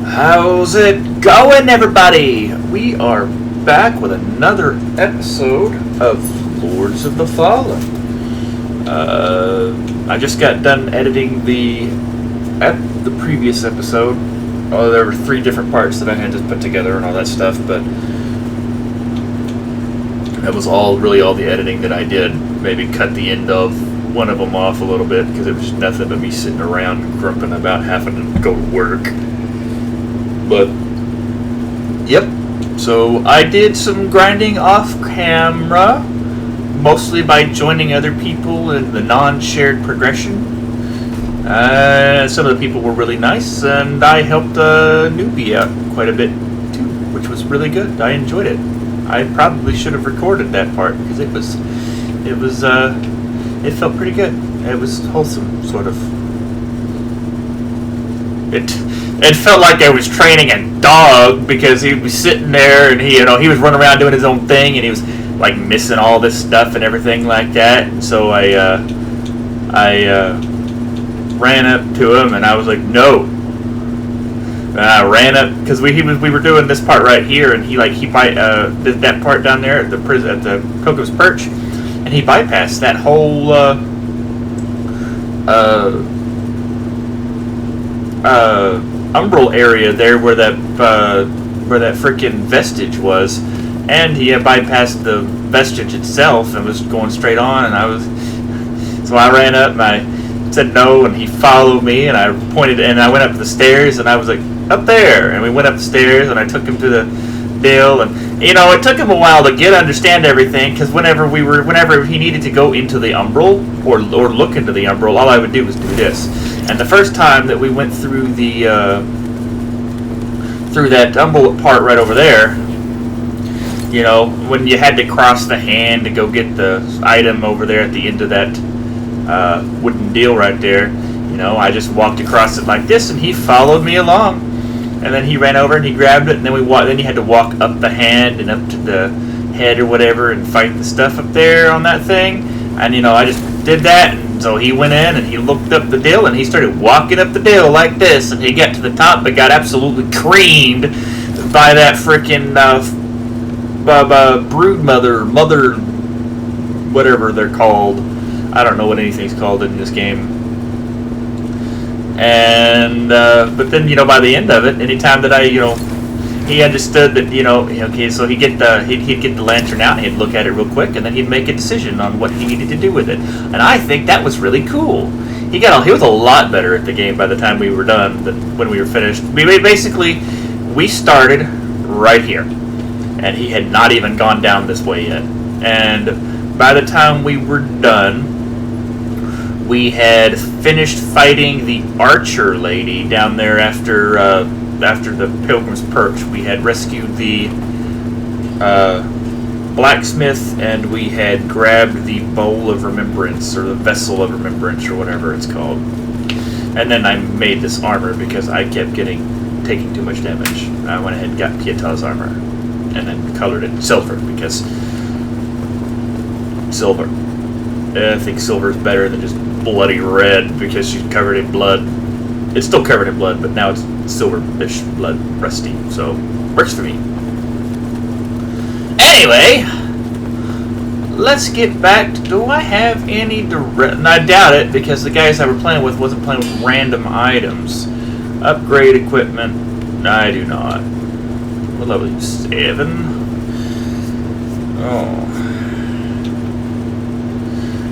How's it going, everybody? We are back with another episode of Lords of the Fallen. I just got done editing the previous episode. Oh, there were 3 different parts that I had to put together and all that stuff, but that was all the editing that I did. Maybe cut the end of one of them off a little bit because it was nothing but me sitting around grumping about having to go to work. But, yep. So I did some grinding off camera, mostly by joining other people in the non-shared progression. Some of the people were really nice, and I helped a newbie out quite a bit too, which was really good. I enjoyed it. I probably should have recorded that part because it felt pretty good. It was wholesome, sort of. It felt like I was training a dog because he was sitting there and he was running around doing his own thing and he was like missing all this stuff and everything like that. And so I ran up to him and I was like, no. And I ran up because we were doing this part right here and he did that part down there at the prison at the Pilgrim's Perch, and he bypassed that whole umbral area there where that freaking vestige was, and he had bypassed the vestige itself and was going straight on. And so I ran up and I said no, and he followed me, and I pointed and I went up the stairs and I was like, up there, and we went up the stairs and I took him to the deal, and it took him a while to understand everything because whenever he needed to go into the umbral or look into the umbral, all I would do was do this. And the first time that we went through through that umbral part right over there, when you had to cross the hand to go get the item over there at the end of that wooden deal right there, I just walked across it like this, and he followed me along. And then he ran over and he grabbed it, and then then you had to walk up the hand and up to the head or whatever and fight the stuff up there on that thing. And I just did that, and so he went in and he looked up the dill and he started walking up the dill like this, and he got to the top but got absolutely creamed by that freaking brood mother, whatever they're called. I don't know what anything's called in this game. And but then by the end of it, anytime that he understood that okay, so he'd get the lantern out and he'd look at it real quick, and then he'd make a decision on what he needed to do with it. And I think that was really cool. He was a lot better at the game by the time we were done than when we were finished. We started right here, and he had not even gone down this way yet. And by the time we were done, we had finished fighting the archer lady down there after the Pilgrim's Perch. We had rescued the blacksmith, and we had grabbed the bowl of remembrance, or the vessel of remembrance, or whatever it's called. And then I made this armor because I kept taking too much damage. I went ahead and got Pieta's armor, and then colored it silver because silver. I think silver is better than just bloody red because she's covered in blood. It's still covered in blood, but now it's silver-ish blood, rusty, so works for me. Anyway, let's get back to, do I have any direct... And I doubt it because the guys I were playing with wasn't playing with random items. Upgrade equipment, I do not. What level are you? 7? Oh.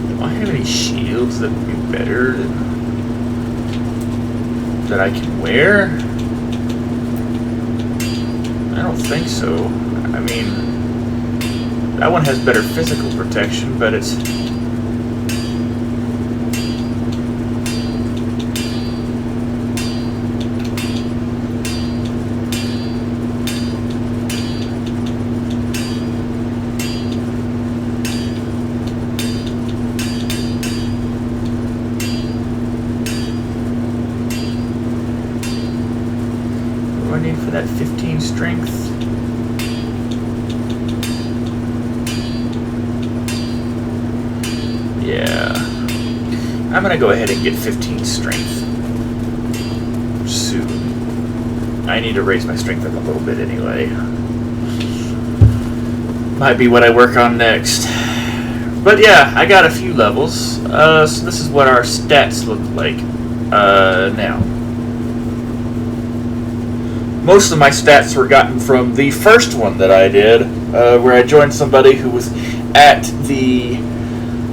Do I have any shields that would be better that I can wear? I don't think so. I mean, that one has better physical protection, but it's... for that 15 strength. Yeah. I'm gonna go ahead and get 15 strength soon. I need to raise my strength up a little bit anyway. Might be what I work on next. But yeah, I got a few levels. So this is what our stats look like now. Most of my stats were gotten from the first one that I did, where I joined somebody who was at the...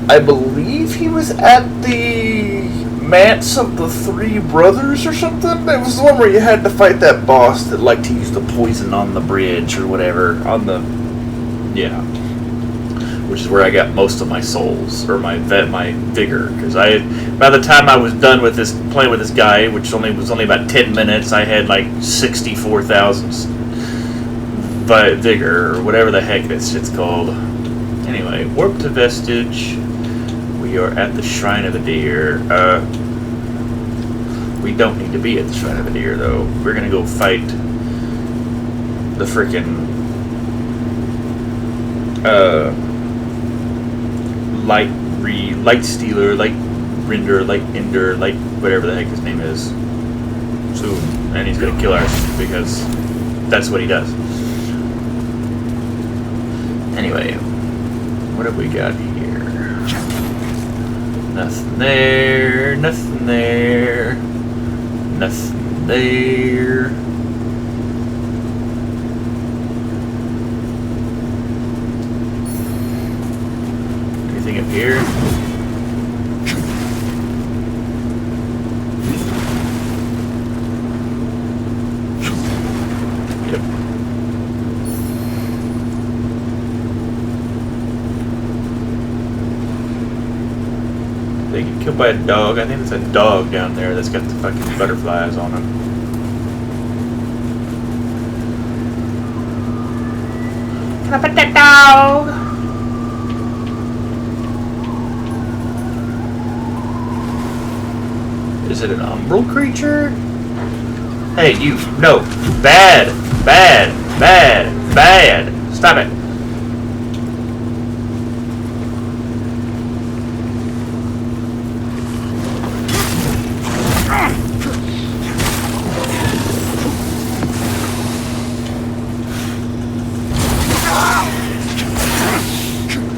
I believe he was at the Manse of the Three Brothers or something. It was the one where you had to fight that boss that liked to use the poison on the bridge or whatever. On the... yeah. Which is where I got most of my souls, or my vigor. Because by the time I was done with this, playing with this guy, which was only about 10 minutes, I had like 64,000 vigor, or whatever the heck that shit's called. Anyway, warp to Vestige. We are at the Shrine of the Deer. We don't need to be at the Shrine of the Deer, though. We're gonna go fight the frickin' Light Stealer, Light Rinder, Light Ender, Light whatever the heck his name is. Soon, and he's gonna kill us because that's what he does. Anyway, what have we got here? Nothing there, nothing there, nothing there. Anything up here? Yep. They get killed by a dog. I think it's a dog down there that's got the fucking butterflies on him. Can I pet that dog? Is it an umbral creature? Hey, you. No. Bad. Bad. Bad. Bad. Stop it.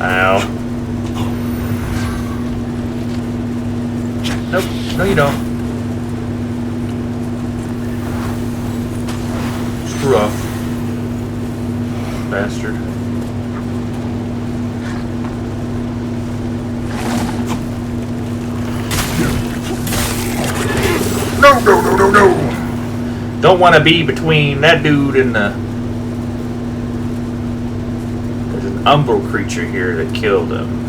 Ow. Nope. No, you don't. Screw off. Bastard. No, no, no, no, no! Don't want to be between that dude and the... There's an umbral creature here that killed him.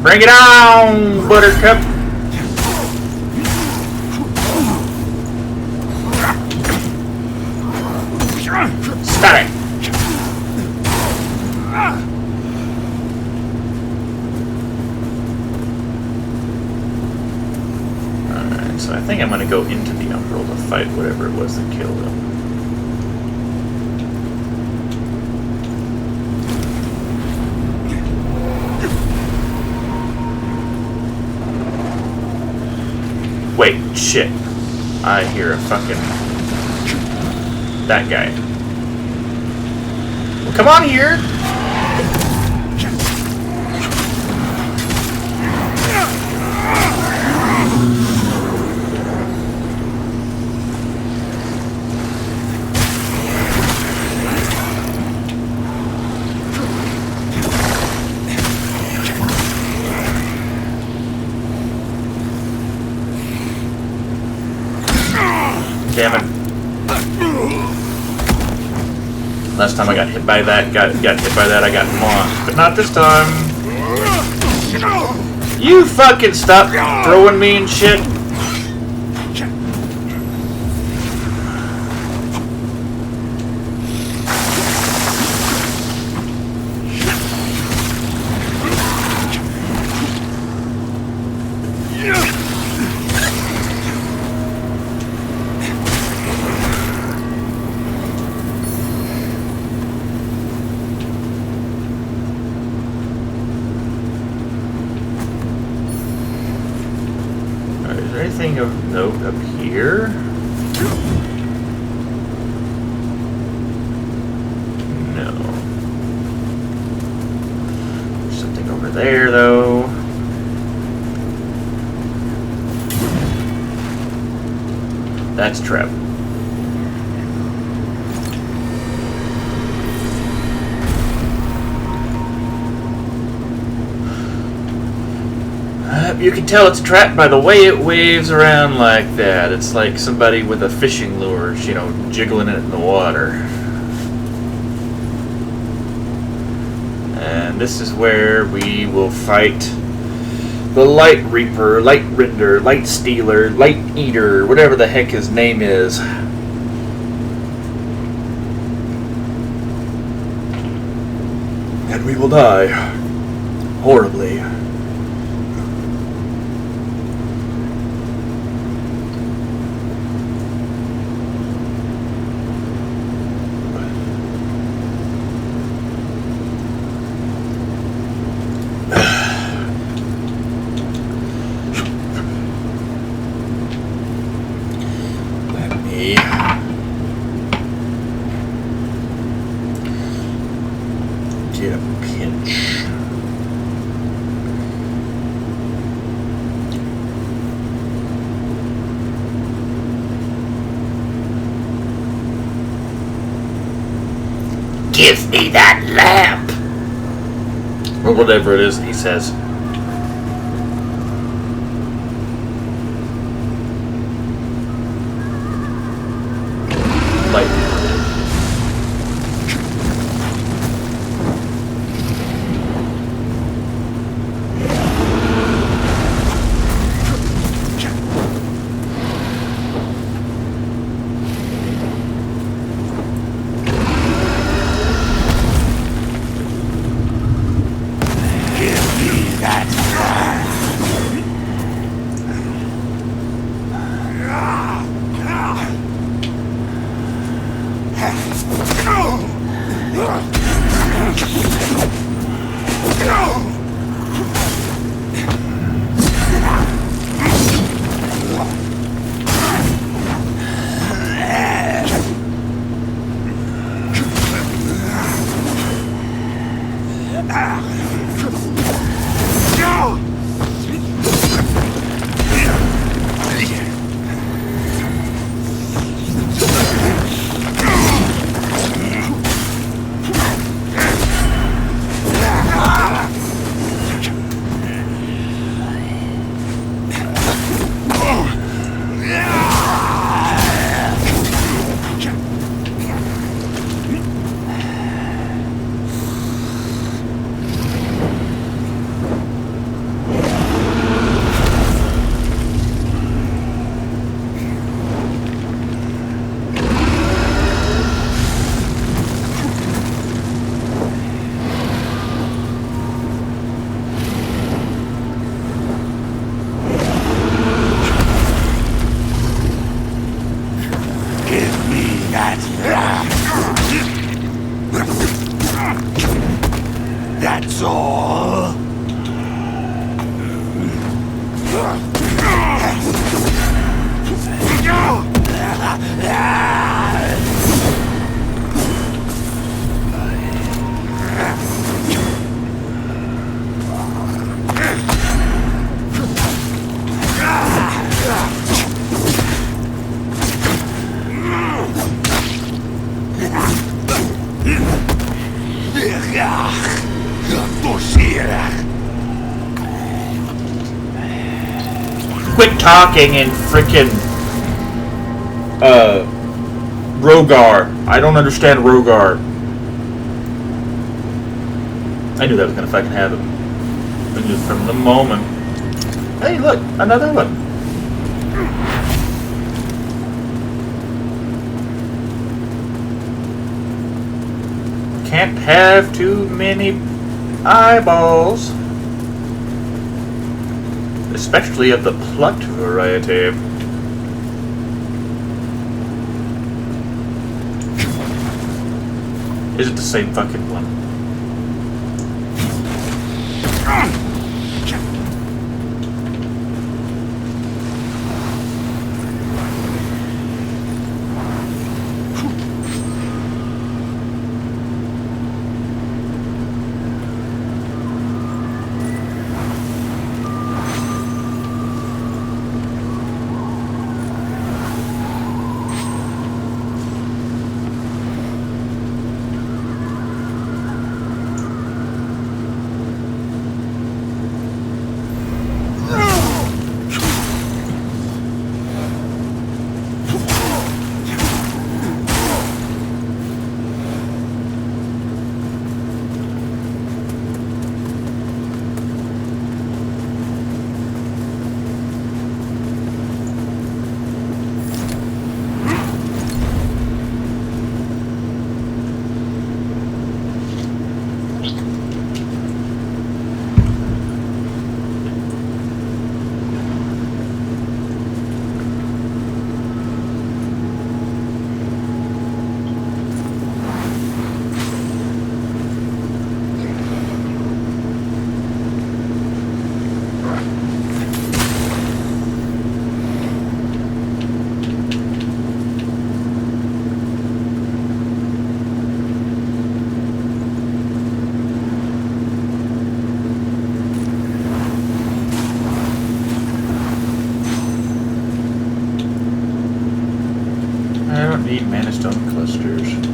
Bring it on, Buttercup! Stop it! Alright, so I think I'm gonna go into the umbral to fight whatever it was that killed him. Wait, shit. I hear a fucking... that guy. Well, come on here! Damn it. Last time I got hit by that, got hit by that, I got launched. But not this time. You fucking stop throwing me and shit. there anything of note up here? No. There's something over there, though. That's a trap. You can tell it's a trap by the way it waves around like that. It's like somebody with a fishing lure, you know, jiggling it in the water. And this is where we will fight the Lightreaper, Light Render, Light Stealer, Light Eater, whatever the heck his name is. And we will die horribly. Get a pinch. Give me that lamp! Or whatever it is he says. That's all. Quit talking and frickin' Rogar. I don't understand Rogar. I knew that was gonna fucking happen. I knew from the moment. Hey, look, another one. Can't have too many eyeballs. Especially of the plucked variety. Is it the same fucking one? need mana stone clusters.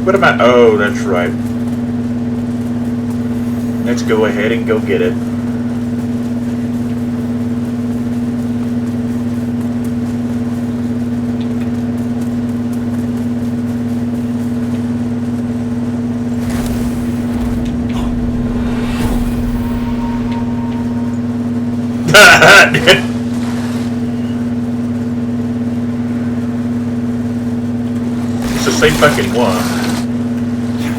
What about... Oh, that's right. Let's go ahead and go get it. It's the same fucking one.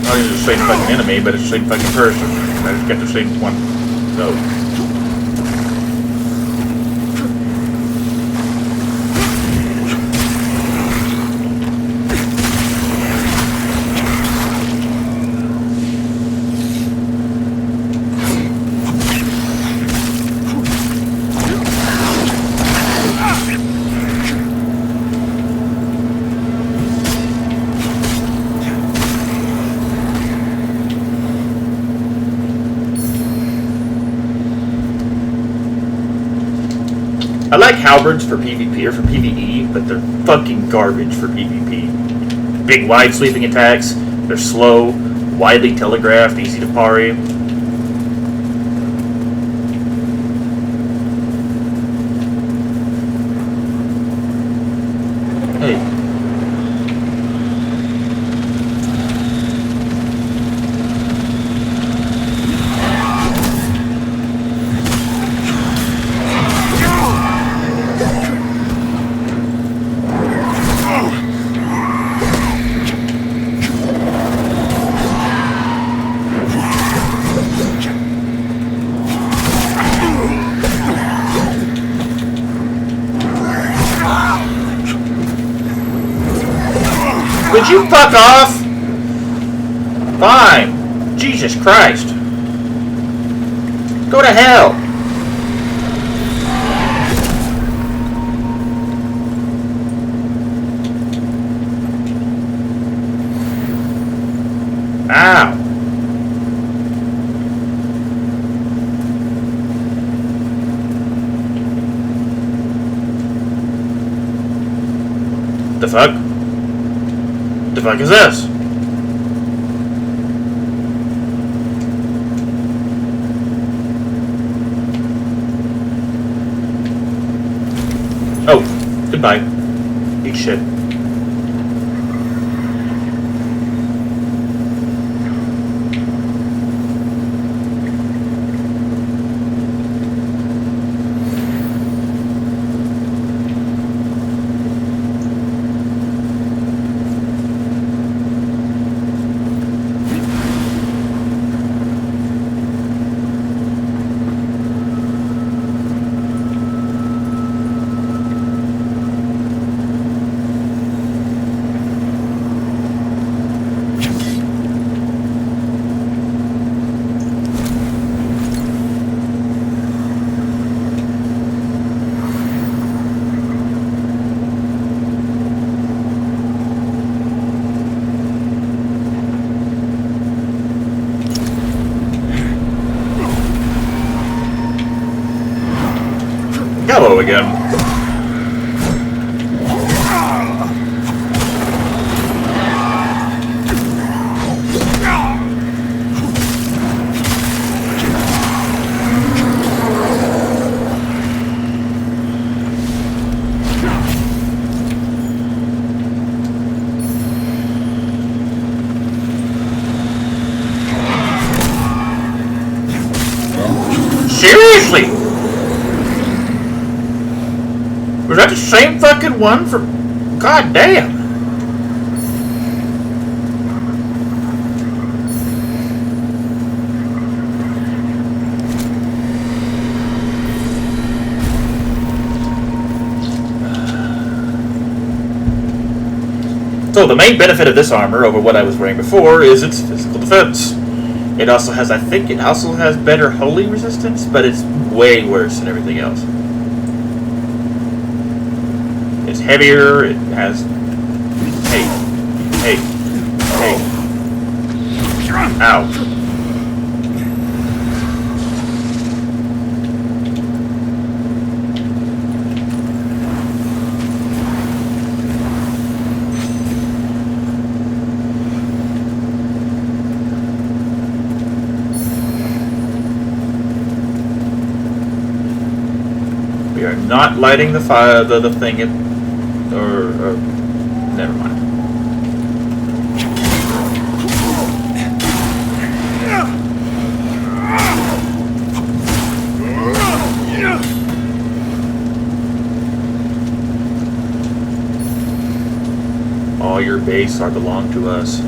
Not even the same fucking enemy, but it's the same fucking person. I just got the same one. So. I like halberds for PvP or for PvE, but they're fucking garbage for PvP. Big, wide sweeping attacks, they're slow, widely telegraphed, easy to parry. Hey. Would you fuck off? Fine. Jesus Christ. Go to hell. Ow. The fuck? The fuck is this? Oh, goodbye. Eat shit. Hello again. Seriously! Was that the same fucking one from... God damn! So the main benefit of this armor over what I was wearing before is its physical defense. It also has, I think it also has better holy resistance, but it's way worse than everything else. It's heavier, it has... Hey. Ow. We are not lighting the fire, the thing, or never mind. All your base are belong to us.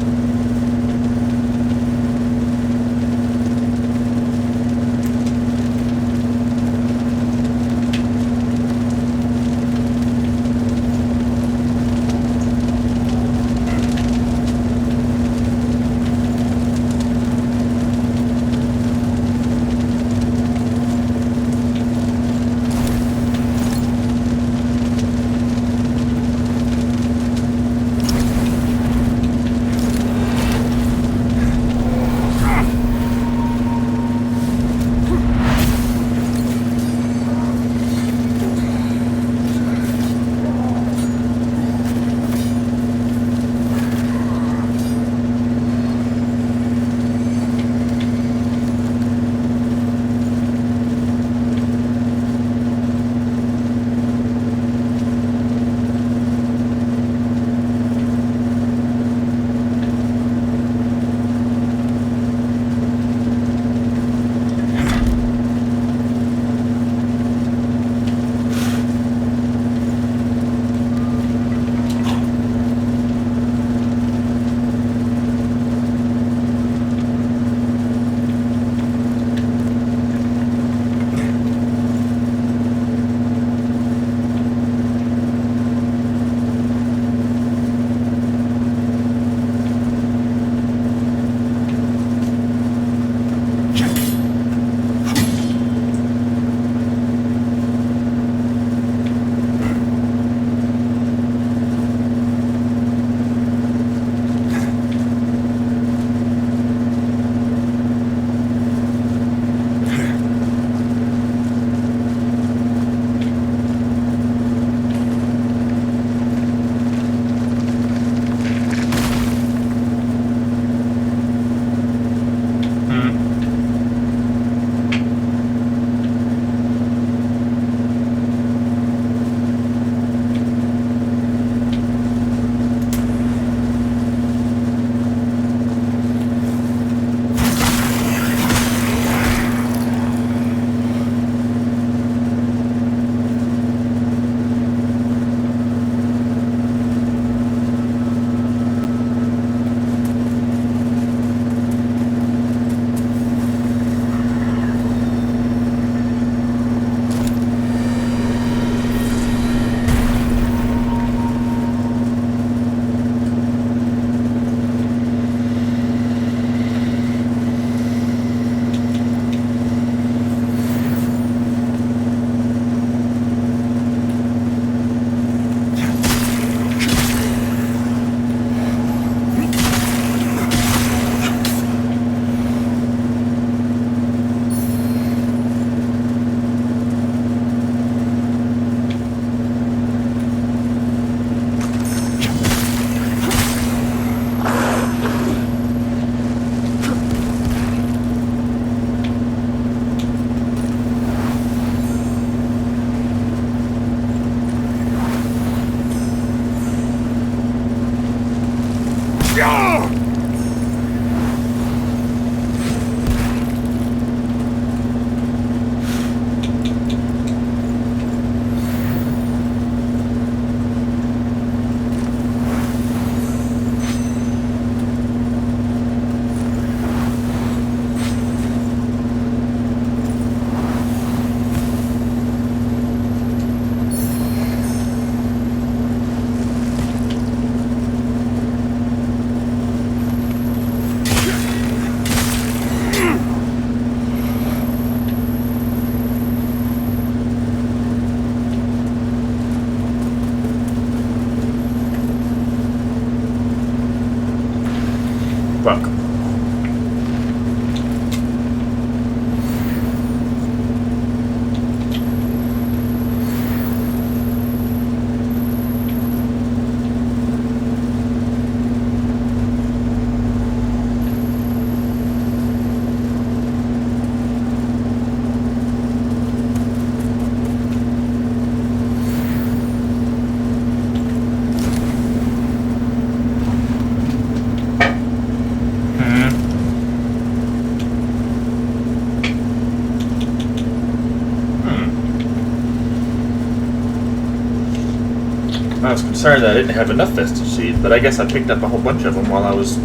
Sorry that I didn't have enough vestige seeds, but I guess I picked up a whole bunch of them while I was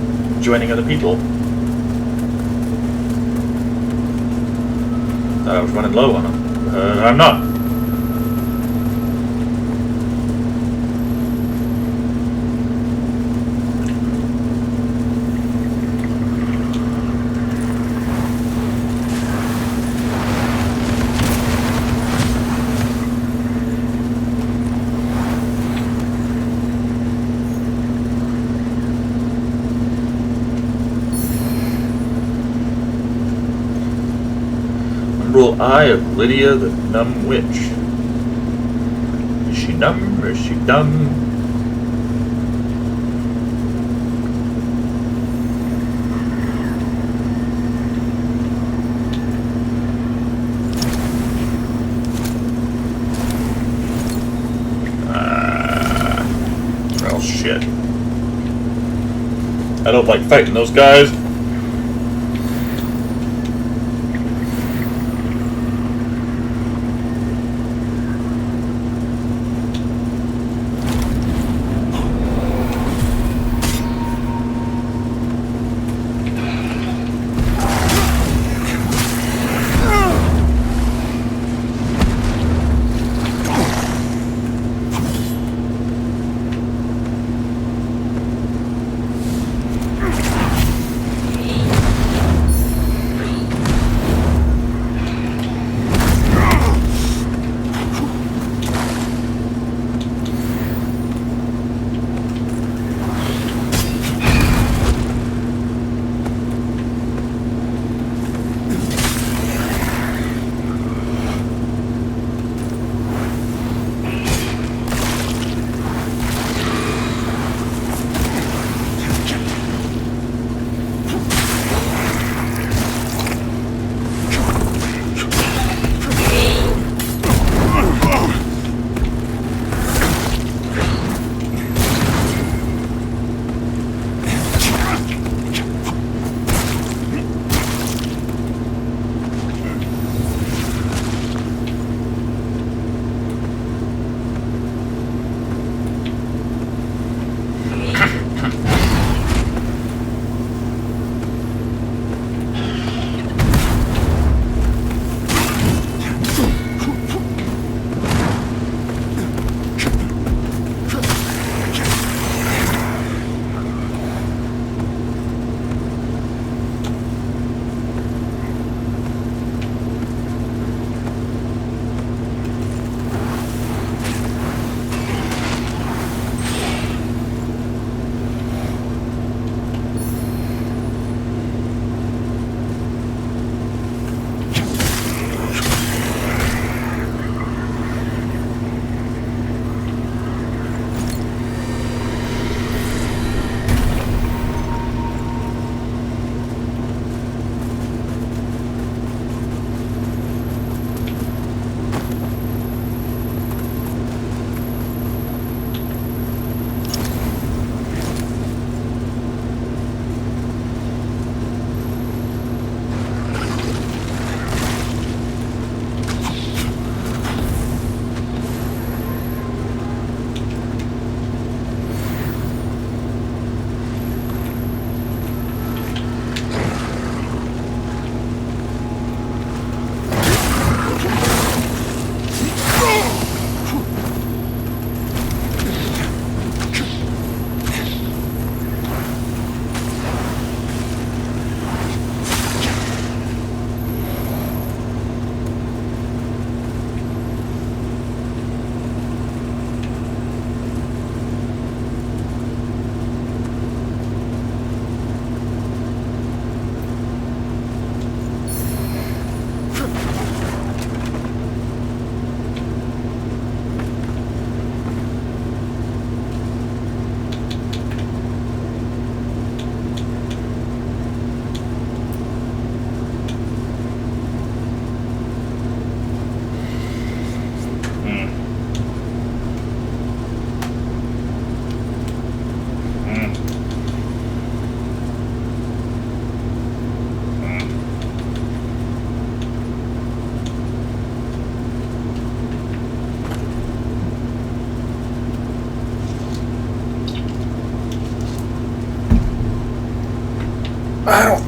joining other people. Thought I was running low on them. I'm not. Eye of Lydia the Numb Witch. Is she numb or is she dumb? Well, shit. I don't like fighting those guys.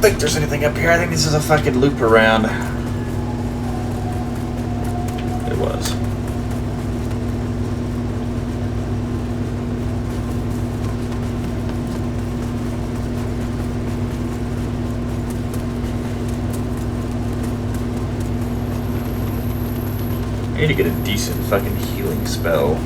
think there's anything up here. I think this is a fucking loop around. It was. I need to get a decent fucking healing spell.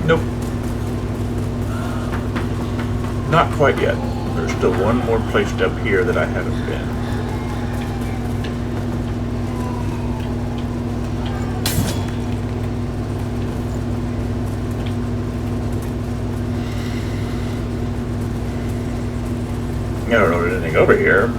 Nope. Not quite yet. There's still one more place up here that I haven't been. I don't know anything over here.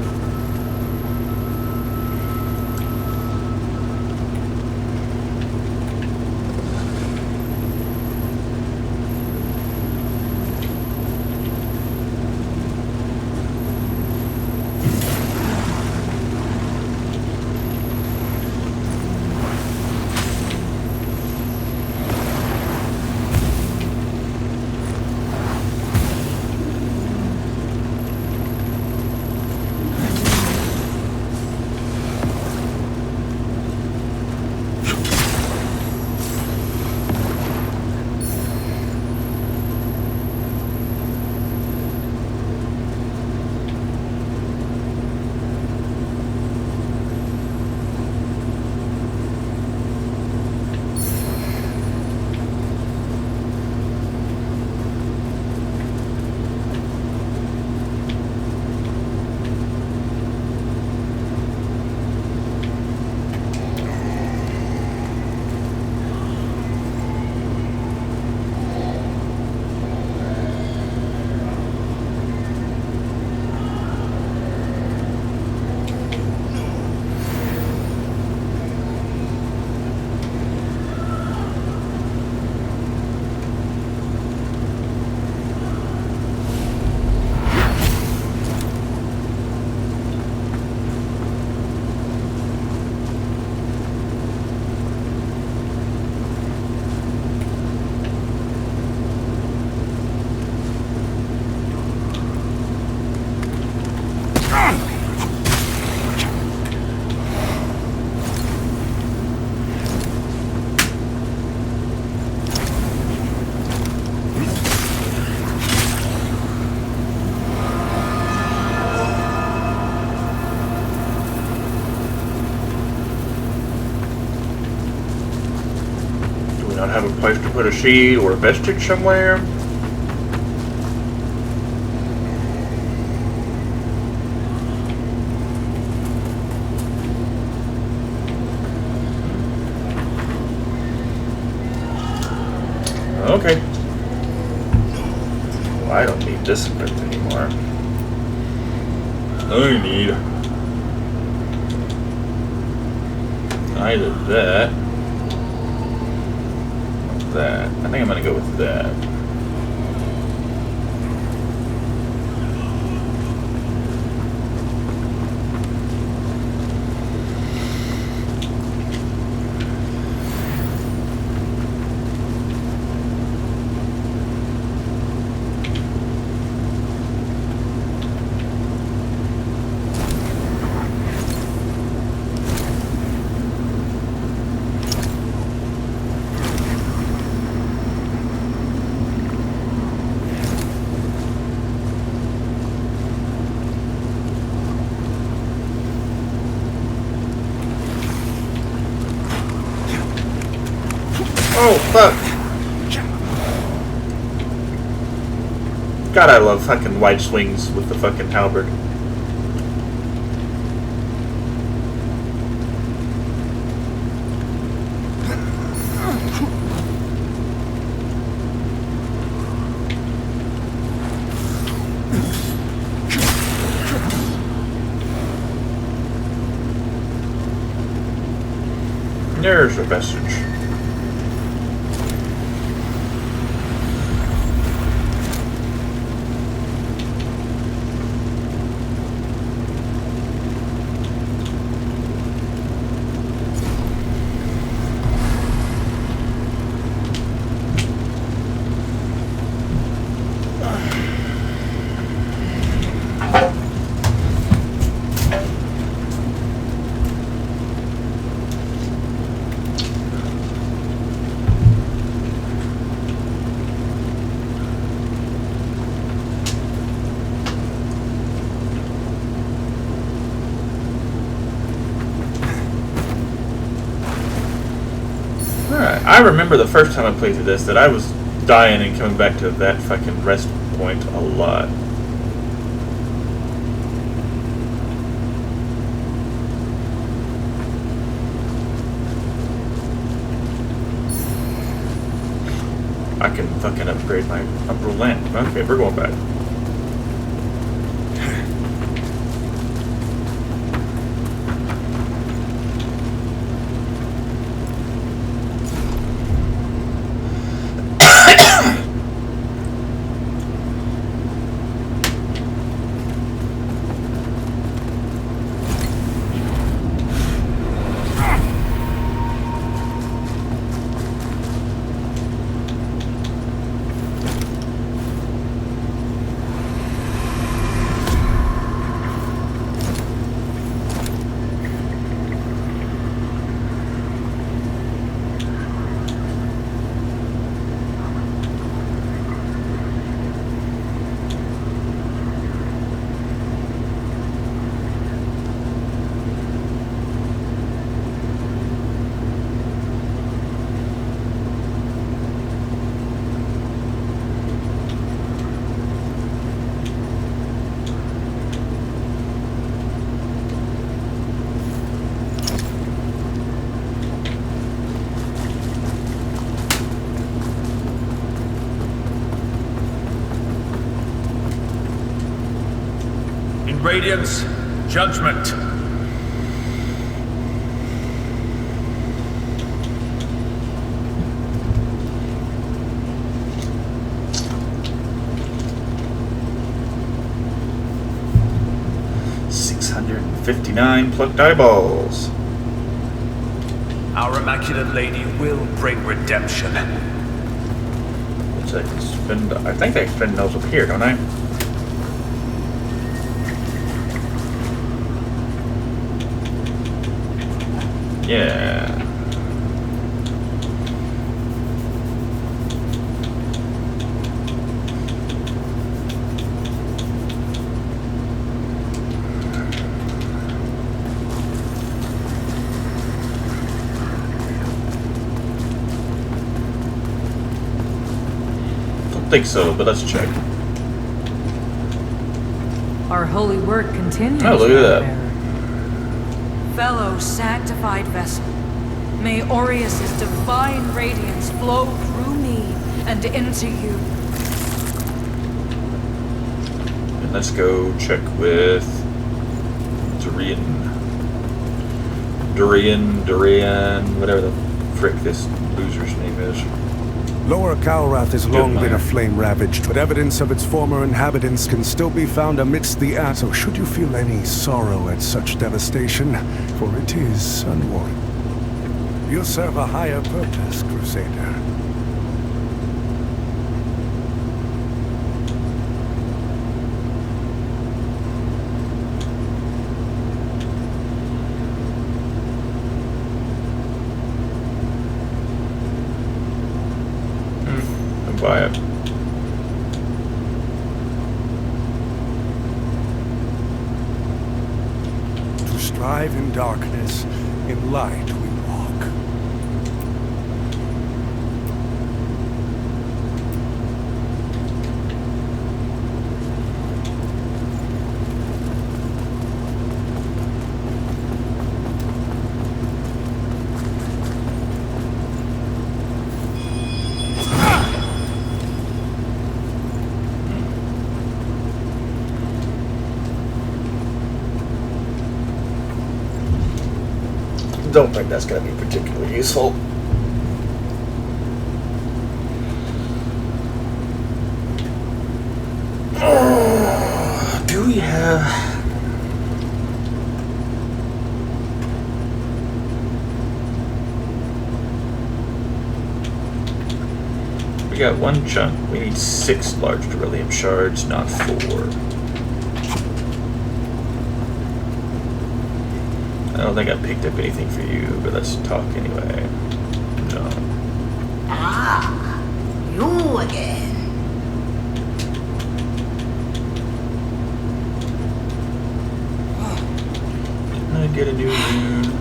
Not have a place to put a sheet or a vestige somewhere. Okay. Well, I don't need this equipment anymore. I need either that. That. I think I'm gonna go with that. Oh, fuck. God, I love fucking wide swings with the fucking halberd. There's a message. I remember the first time I played through this that I was dying and coming back to that fucking rest point a lot. I can fucking upgrade my upper lamp. Okay, we're going back. Radiance, judgment. $659 plucked eyeballs. Our Immaculate Lady will bring redemption. Looks like I can spend. I think I can spend those up here, don't I? Yeah. Don't think so, but let's check. Our holy work continues. Oh, look at that. Fellow sanctified vessel, may Aureus' divine radiance flow through me and into you. And let's go check with Durian, whatever the frick this loser's name is. Lower Calrath has long been a flame-ravaged, but evidence of its former inhabitants can still be found amidst the ash. So should you feel any sorrow at such devastation, for it is unwarranted. You serve a higher purpose, Crusader. Buy it. To strive in darkness, in light we walk. Don't think that's going to be particularly useful. Do we have... We got one chunk. We need 6 large beryllium shards, not 4. I don't think I picked up anything for you, but let's talk anyway. No. Ah, you again. Didn't I get a new rune?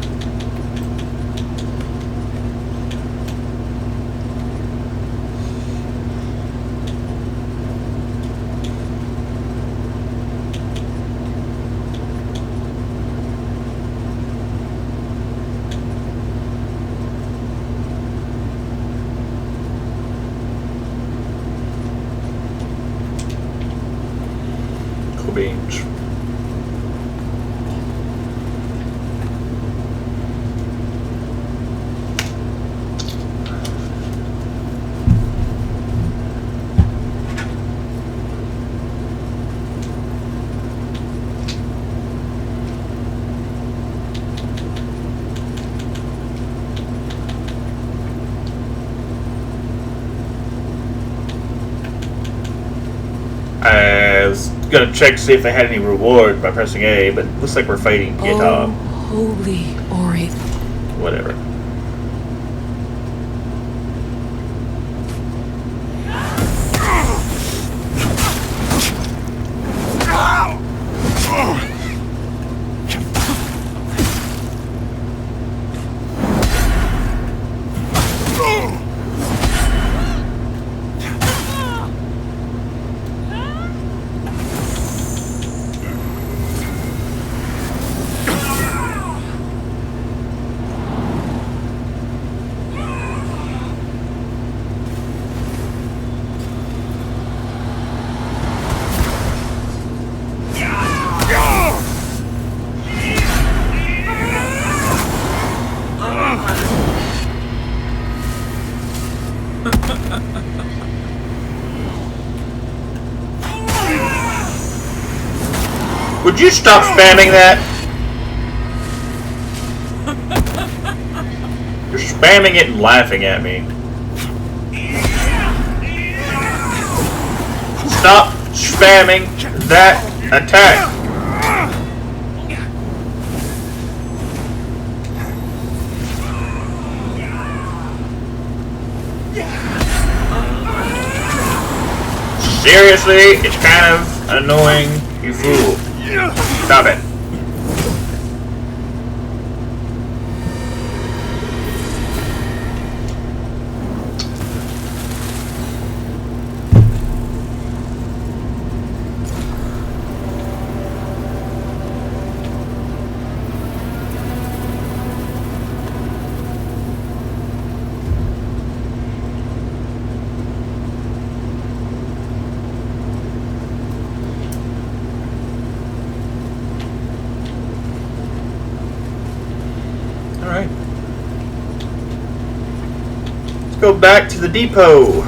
Beans. I was gonna check to see if they had any reward by pressing A, but it looks like we're fighting Oh, Github. holy Orith. Whatever. Would you stop spamming that? You're spamming it and laughing at me. Stop spamming that attack. Seriously, it's kind of annoying, you fool. Stop it. Alright. Let's go back to the depot.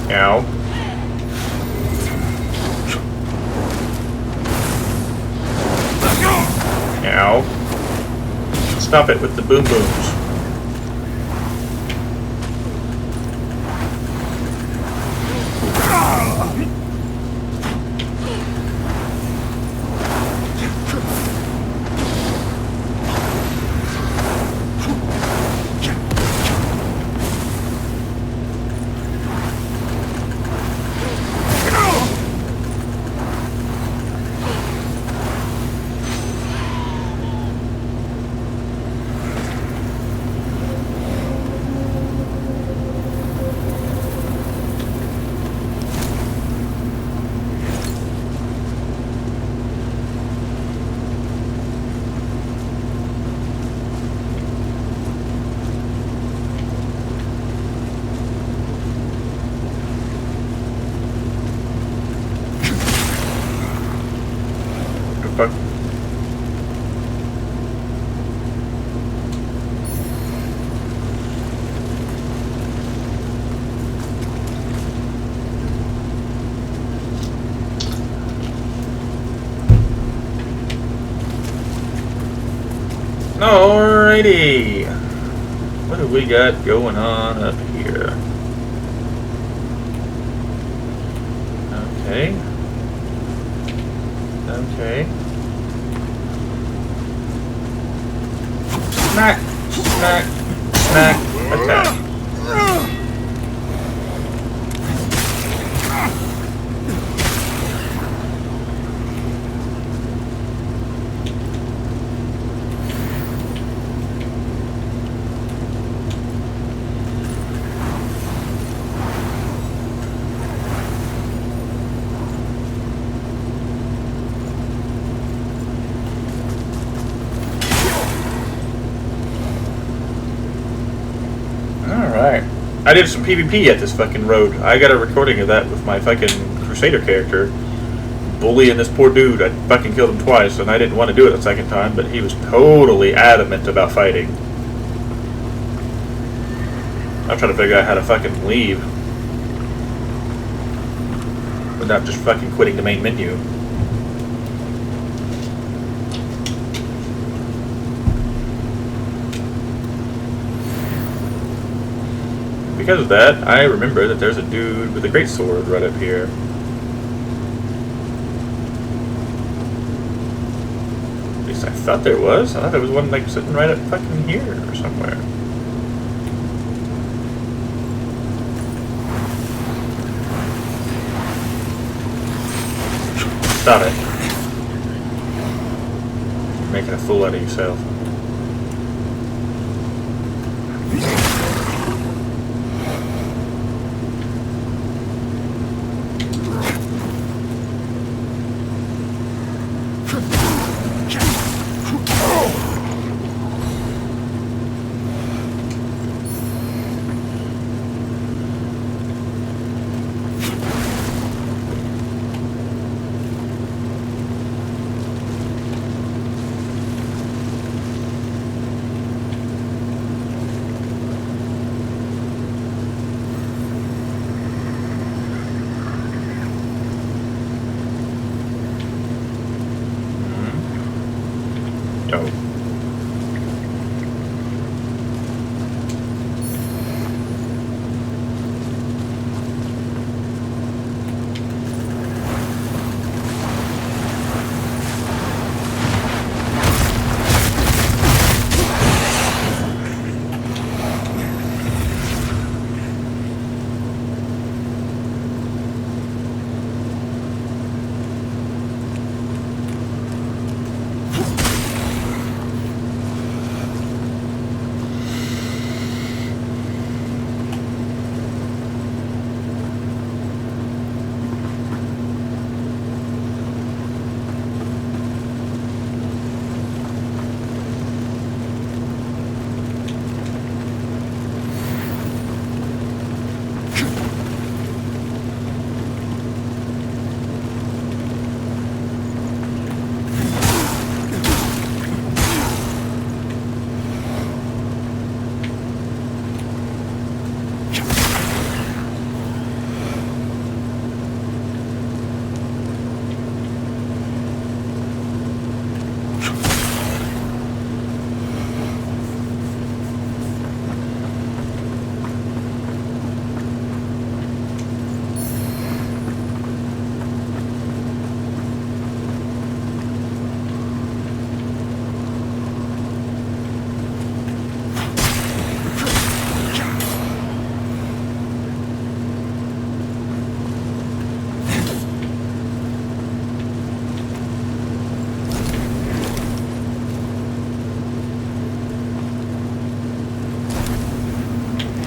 Ow. Ow. Stop it with the boom booms. Alrighty. What do we got going on up here? Okay. Okay. Smack! Smack! Smack! Attack! I did some PvP at this fucking road. I got a recording of that with my fucking Crusader character. Bullying this poor dude. I fucking killed him twice, and I didn't want to do it the second time, but he was totally adamant about fighting. I'm trying to figure out how to fucking leave without just fucking quitting the main menu. Because of that, I remember that there's a dude with a greatsword right up here. At least I thought there was. I thought there was one like sitting right up fucking here or somewhere. Stop it. You're making a fool out of yourself.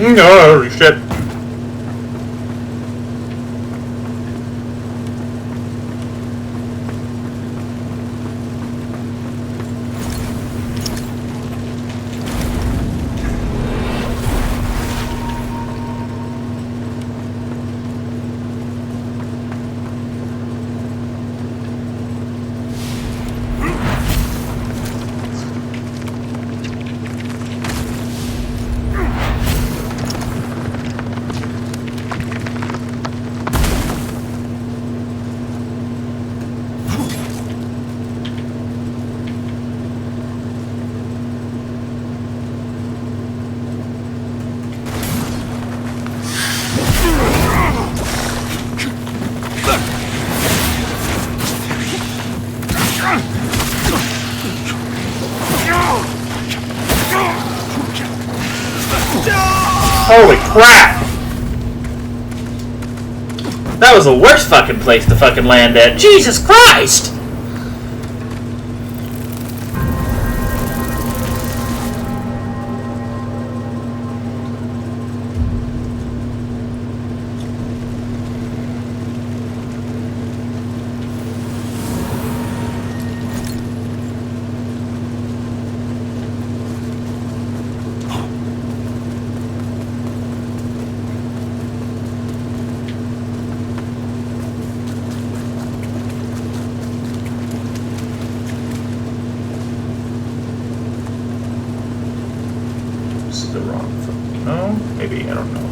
No, shit. Holy crap! That was the worst fucking place to fucking land at. Jesus Christ! The wrong foot. No, maybe, I don't know.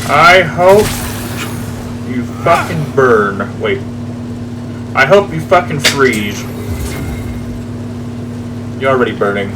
I hope you fucking burn. Wait. I hope you fucking freeze. You're already burning.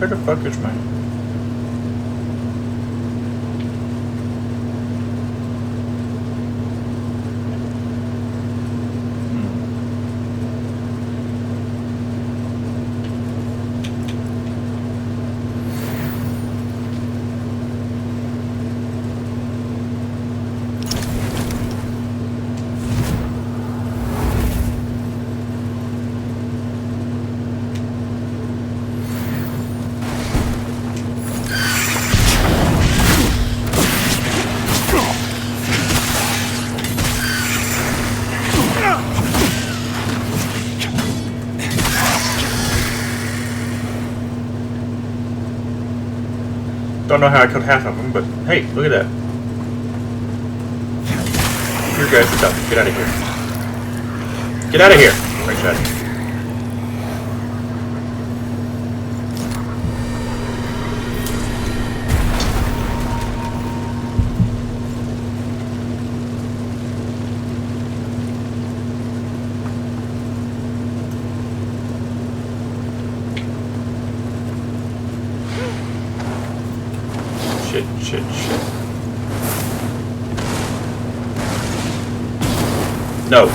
Where the fuck is mine? Don't know how I killed half of them, but hey, look at that. You guys are done. Get out of here. Get out of here. Right shot. Shit. No.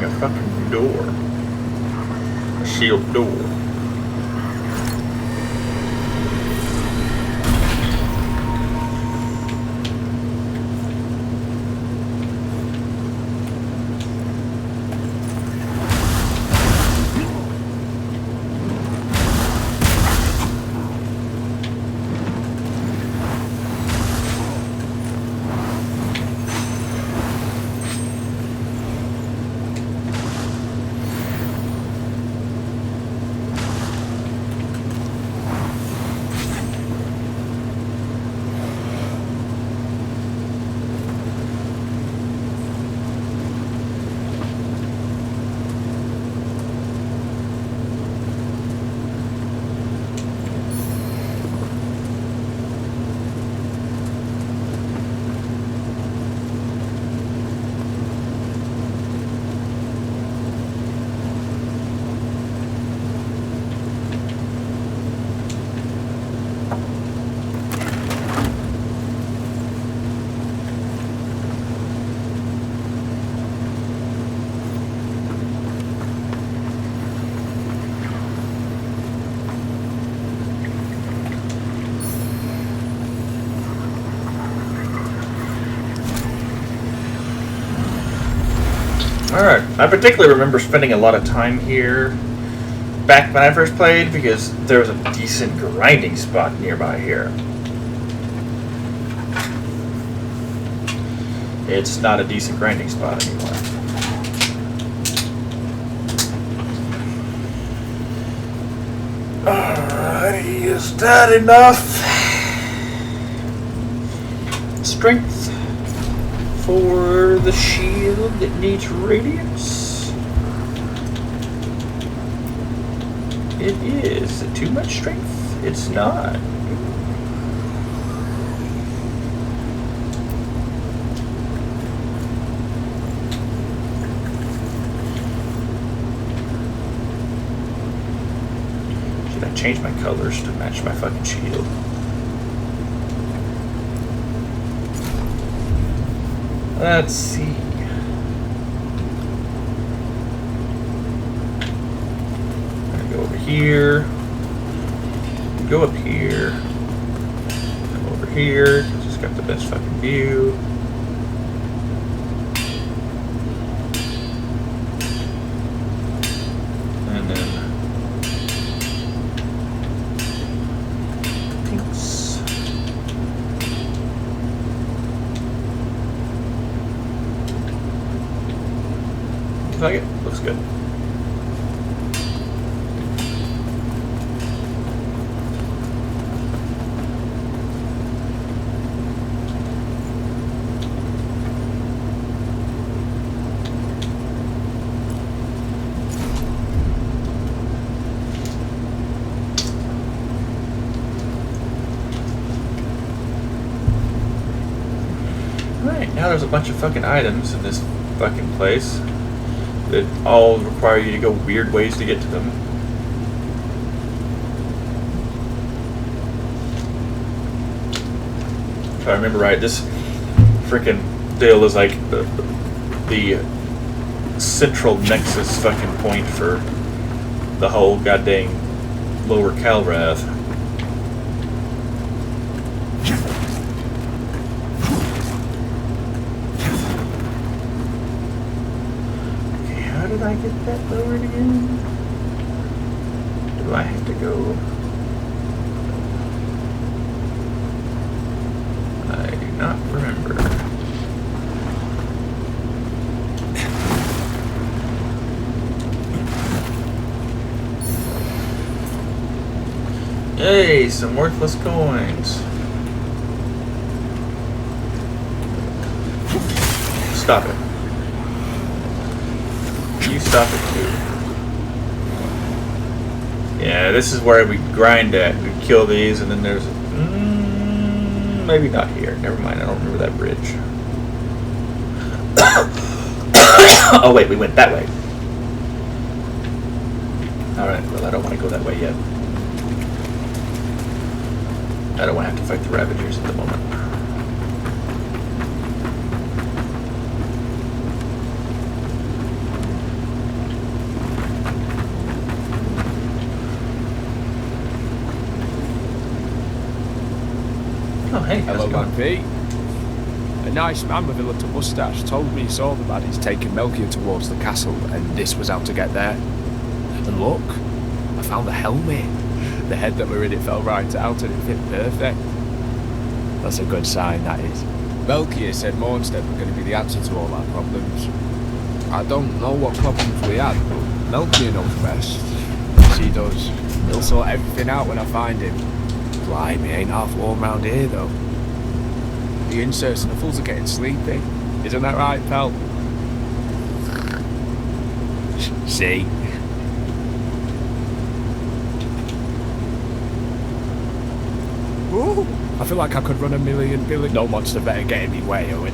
a fucking door. A shield door. Alright, I particularly remember spending a lot of time here back when I first played because there was a decent grinding spot nearby here. It's not a decent grinding spot anymore. Alrighty, is that enough? Strength for the shield that needs radiance. It is. Too much strength? It's not. Should I change my colors to match my fucking shield? Let's see. Go over here. Go up here. Come over here, because it's got the best fucking view. And then pinks. Like it? Looks good. Alright, now there's a bunch of fucking items in this fucking place that all require you to go weird ways to get to them. If I remember right, this freaking deal is like the central nexus fucking point for the whole goddamn lower Calrath. Did I get that lowered again? Do I have to go? I do not remember. Hey, some worthless coins. Stop it. You stop it too. Yeah, this is where we grind at. We kill these, and then there's maybe not here. Never mind. I don't remember that bridge. Oh wait, we went that way. All right. Well, I don't want to go that way yet. I don't want to have to fight the Ravagers at the moment. hey, how's Hello, it going? Pete. A nice man with a little moustache told me he saw the baddies taking Melchior towards the castle, and this was how to get there. And look, I found the helmet. The head that were in it fell right out and it fit perfect. That's a good sign, that is. Melchior said Mornstead were going to be the answer to all our problems. I don't know what problems we had, but Melchior knows best. Yes, he does. He'll sort everything out when I find him. Blimey, ain't half warm round here, though. The inserts and the fools are getting sleepy. Isn't that right, pal? See? Ooh, I feel like I could run a million billion. No monster better get in me way, Owen.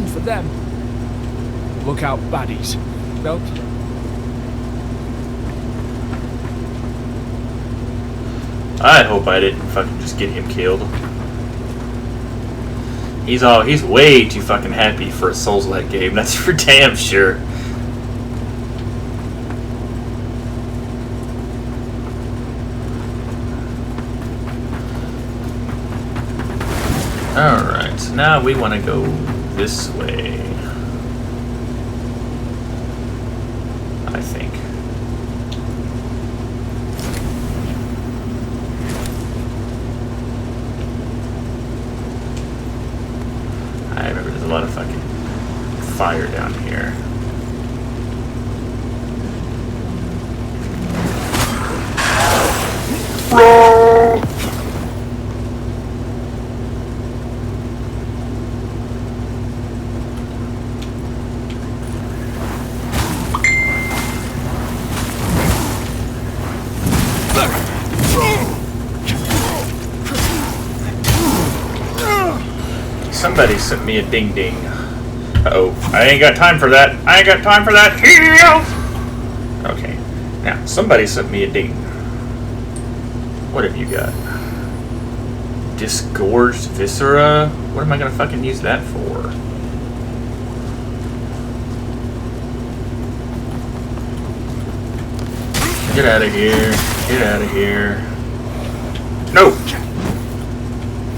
For them. Look out, baddies. Nope. I hope I didn't fucking just get him killed. He's way too fucking happy for a Souls-like game, that's for damn sure. Alright, so now we want to go this way. I think. I remember there's a lot of fucking fire down here. Somebody sent me a ding ding. Uh-oh. I ain't got time for that. I ain't got time for that. Heal! Okay. Now, somebody sent me a ding. What have you got? Disgorged viscera? What am I gonna fucking use that for? Get out of here. Get out of here. No!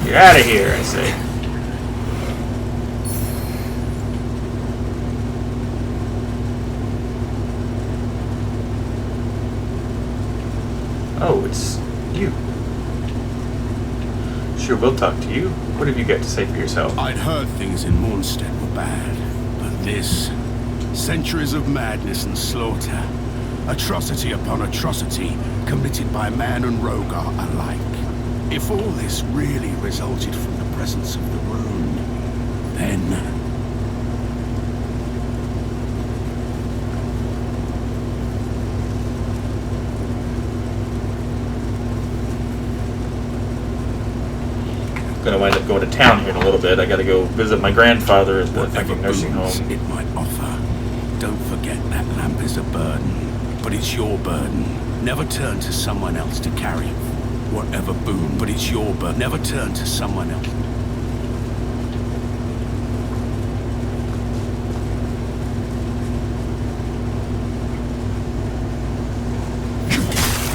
Get out of here, I say. Oh, it's you. Sure, we'll talk to you. What have you got to say for yourself? I'd heard things in Mornstead were bad, but this... centuries of madness and slaughter. Atrocity upon atrocity, committed by man and rogar alike. If all this really resulted from the presence of the rune, then... Gonna wind up going to town here in a little bit. I gotta go visit my grandfather at the fucking nursing home. It might offer. Don't forget that lamp is a burden, but it's your burden. Never turn to someone else to carry it. Whatever boon, but it's your burden. Never turn to someone else.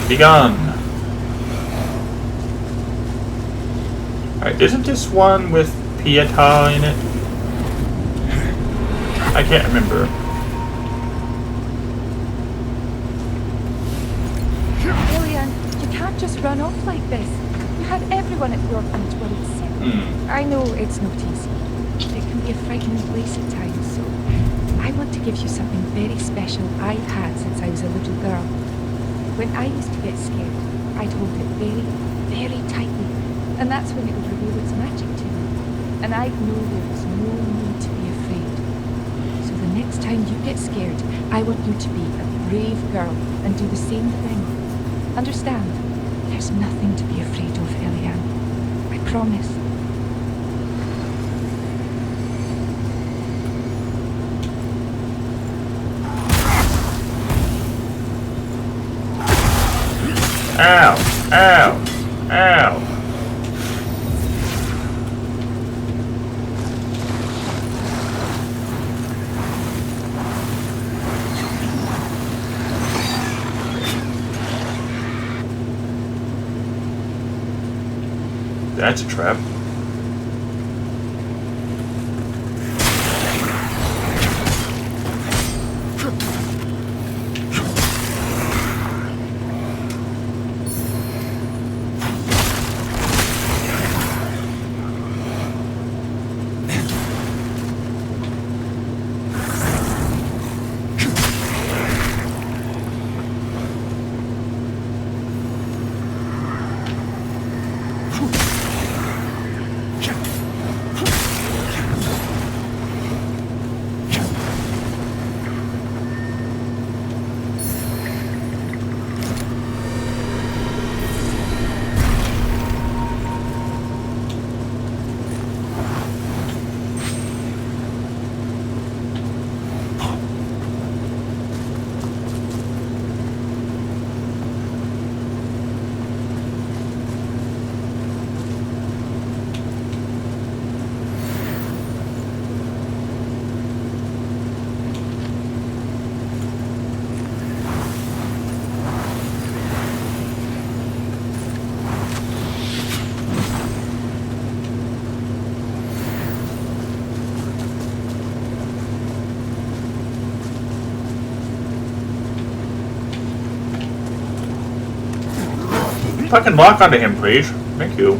Be gone. Alright, isn't this one with Pietà in it? I can't remember. Lillian, you can't just run off like this. You had everyone at your point worried sick. I know it's not easy. It can be a frightening place at times, so I want to give you something very special I've had since I was a little girl. When I used to get scared, I'd hold it very, very tightly, and that's when it would reveal its magic to me. And I'd know there was no need to be afraid. So the next time you get scared, I want you to be a brave girl and do the same thing. Understand? There's nothing to be afraid of, Eliane. I promise. Ow! Ow! Ow! That's a trap. Fucking lock onto him, please. Thank you.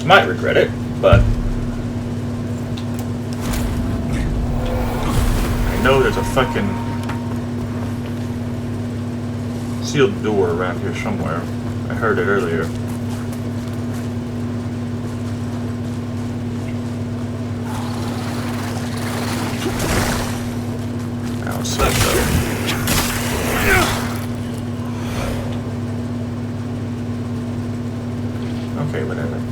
Might regret it, but I know there's a fucking sealed door around here somewhere. I heard it earlier. Outside though. Okay, whatever.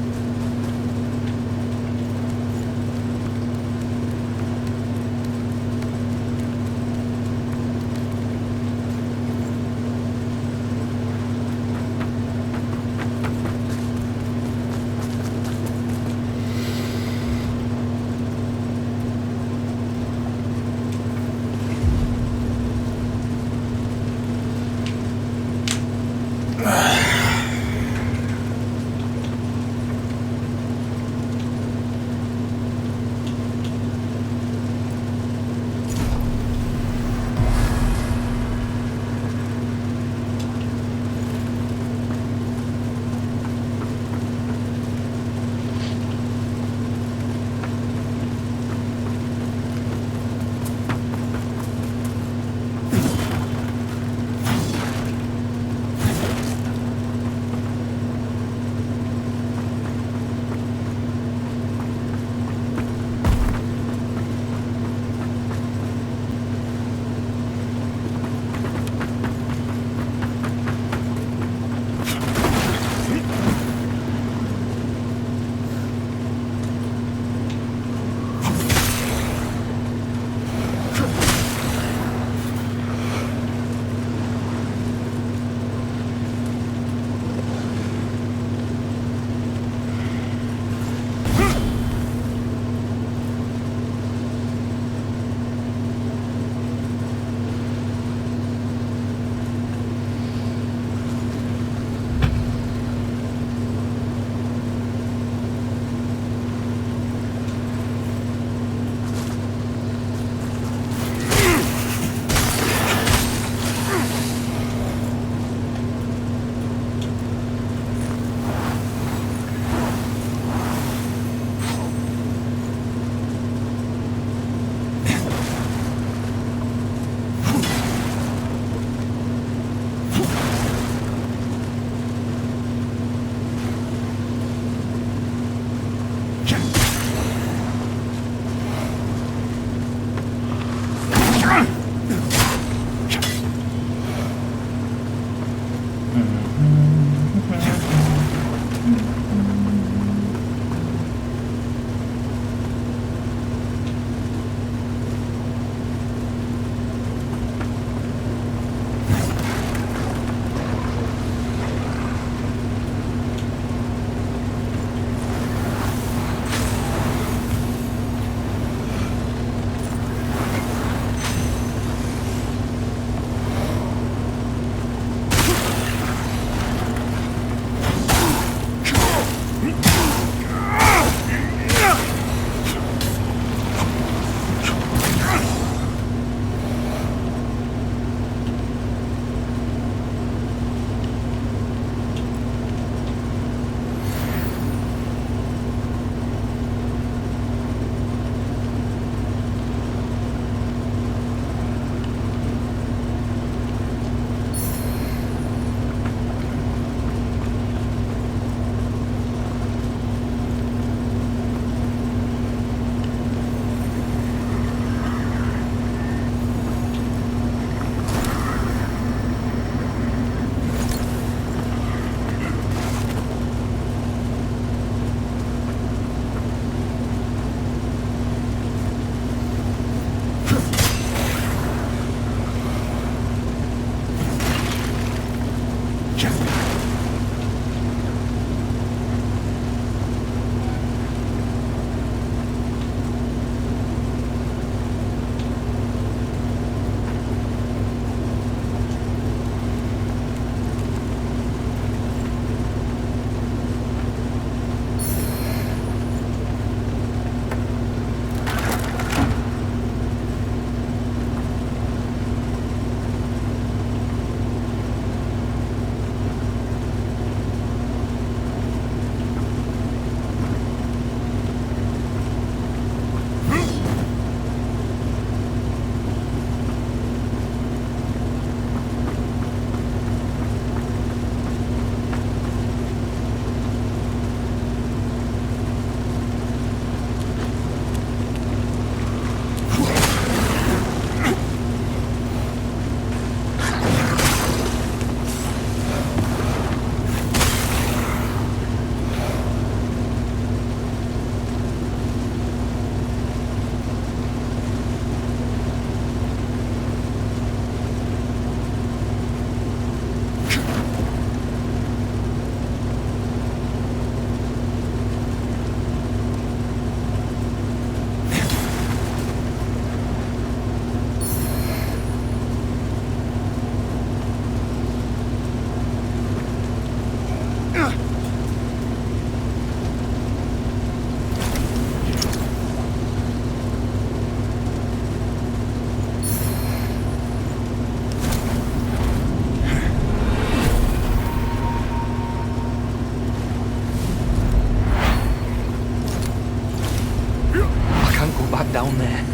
down there.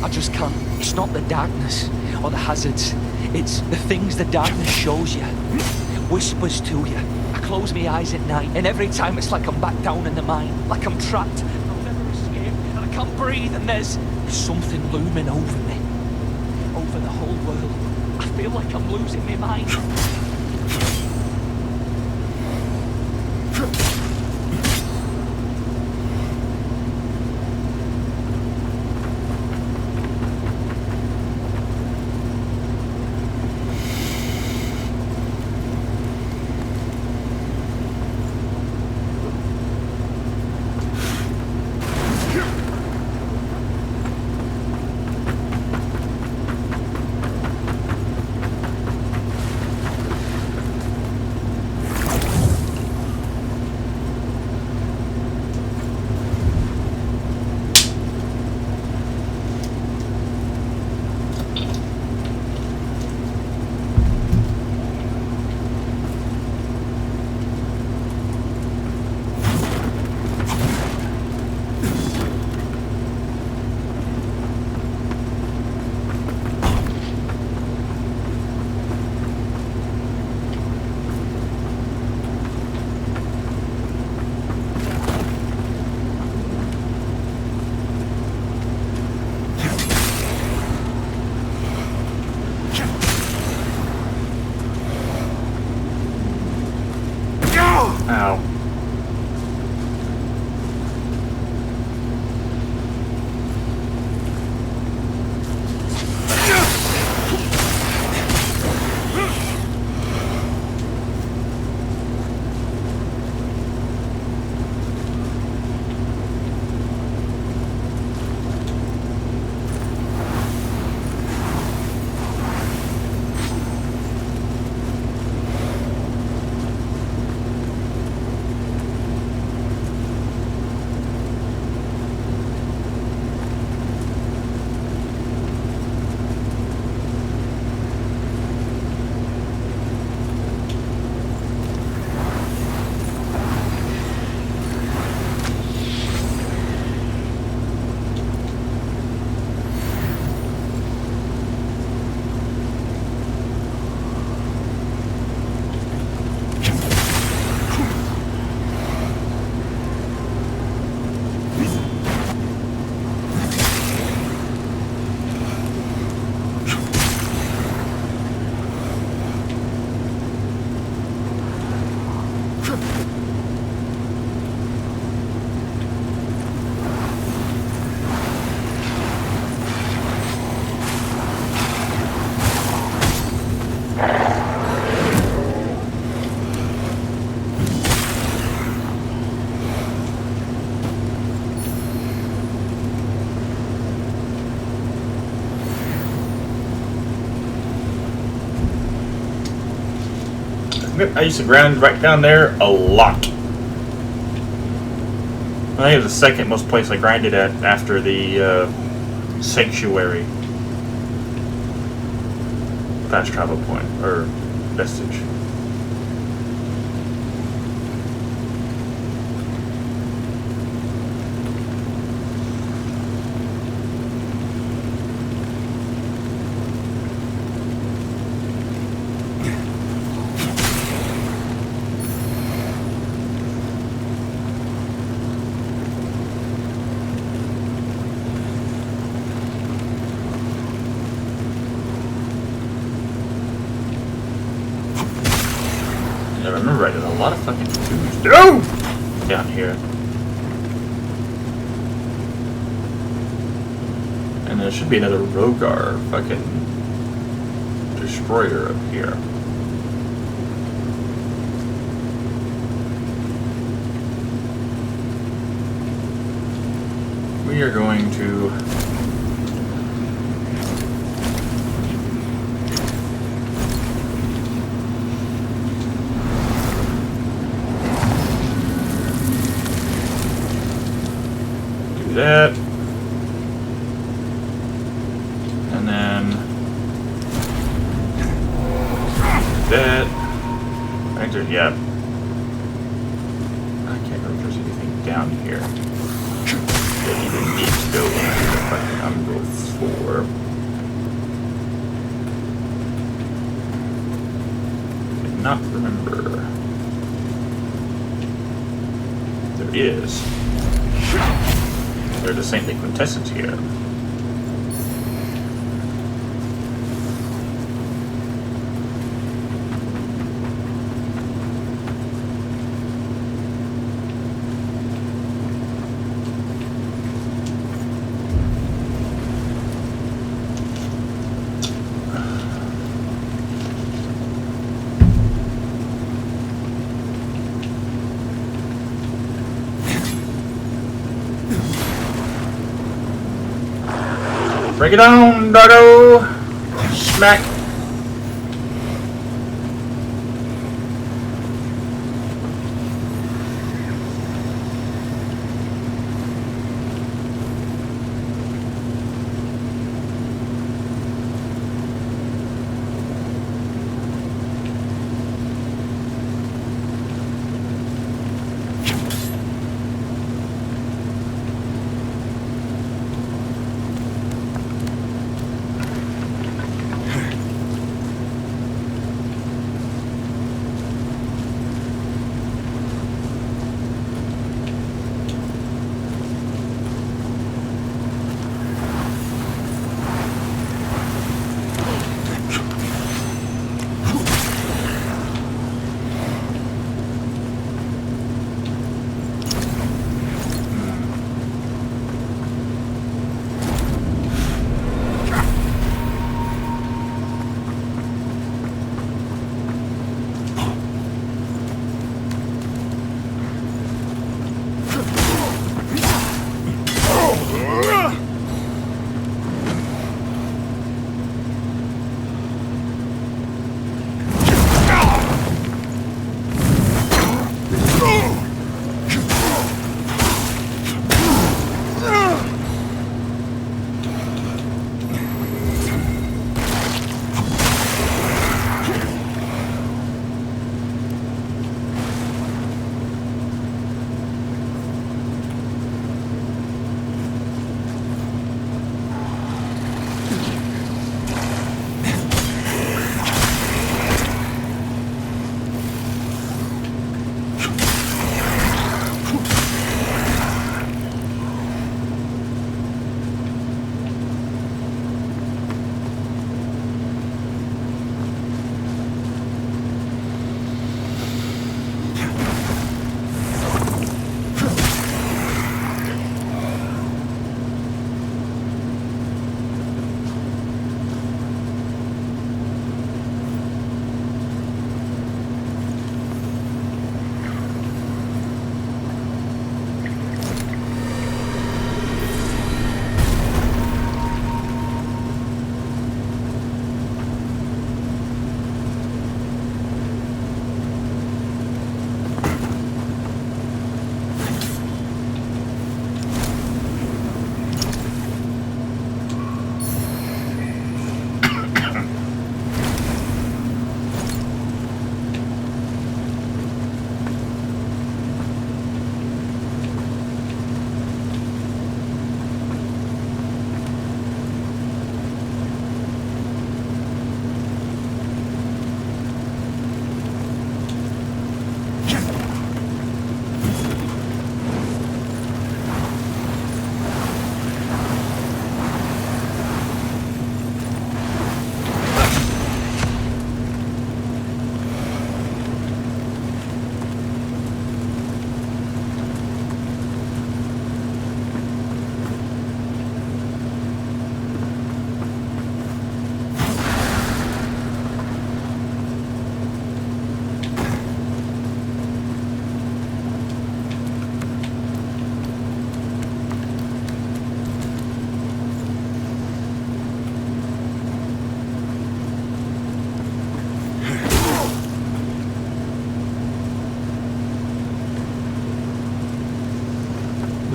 I just can't. It's not the darkness or the hazards. It's the things the darkness shows you. It whispers to you. I close my eyes at night, and every time it's like I'm back down in the mine, like I'm trapped, and I'll never escape, and I can't breathe, and there's something looming over me. Over the whole world. I feel like I'm losing my mind. Ow. I used to grind right down there a lot. I think it was the second most place I grinded at after the sanctuary fast travel point or vestige. I remember right, there's a lot of fucking dudes down here. And there should be another Rogar fucking destroyer up here. We are going to that, and then that. I think there's, yeah. I can't remember if there's anything down here. that he didn't need to go fucking Umbral 4. I cannot remember. There is. There's a saintly quintessence here. Break it down, doggo! Smack!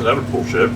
That was bullshit.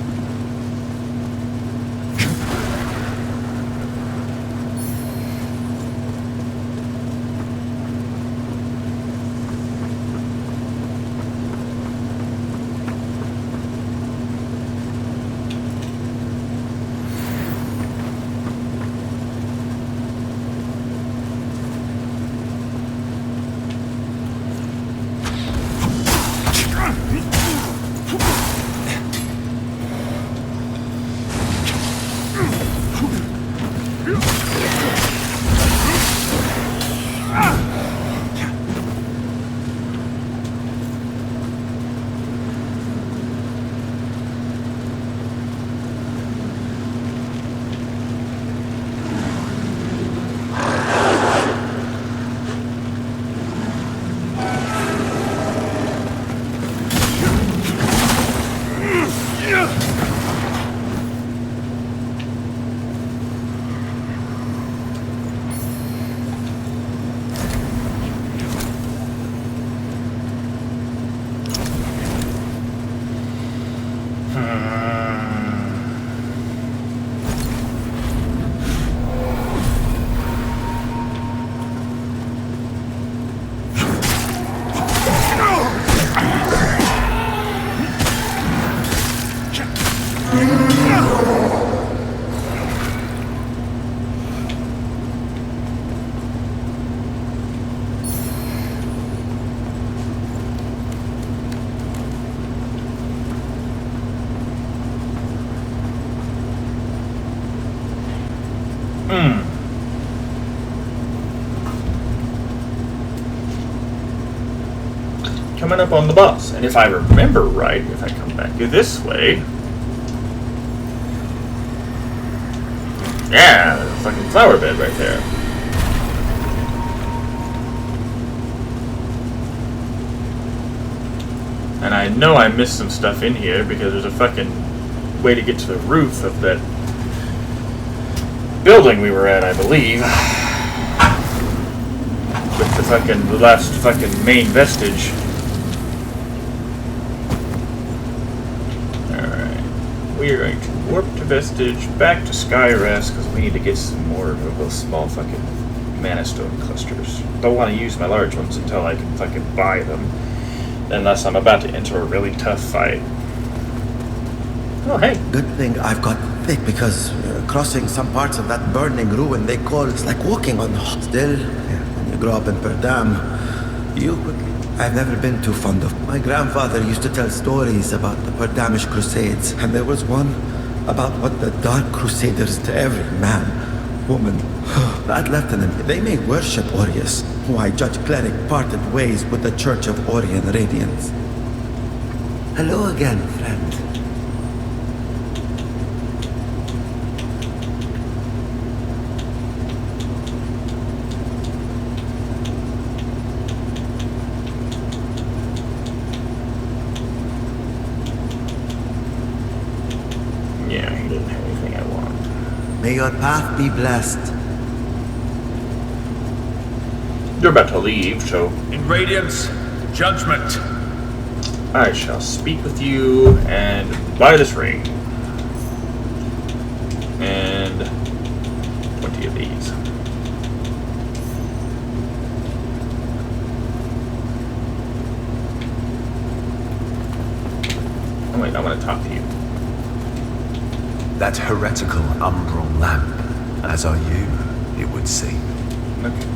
Coming up on the bus, and if I remember right, if I come back this way, yeah, there's a fucking flower bed right there. And I know I missed some stuff in here because there's a fucking way to get to the roof of that building we were at, I believe. With the last fucking main vestige. Alright. We are going to warp to vestige, back to Calrath, because we need to get some more of those small fucking mana stone clusters. Don't want to use my large ones until I can fucking buy them. Unless I'm about to enter a really tough fight. Oh, hey. Good thing I've got thick because crossing some parts of that burning ruin they call it's like walking on hot. Still, when you grow up in Perdam, you quickly. I've never been too fond of. My grandfather used to tell stories about the Perdamish Crusades, and there was one about what the Dark Crusaders to every man, woman, that left in them. They may worship Orius, why Judge Cleric parted ways with the Church of Orion Radiance. Hello again, friend. Yeah, he didn't have anything I want. May your path be blessed. You're about to leave, so In Radiance, judgment. I shall speak with you and buy this ring. And 20 of these. Oh wait, I want to talk to you. That heretical umbral lamp, as are you, it would seem. Okay.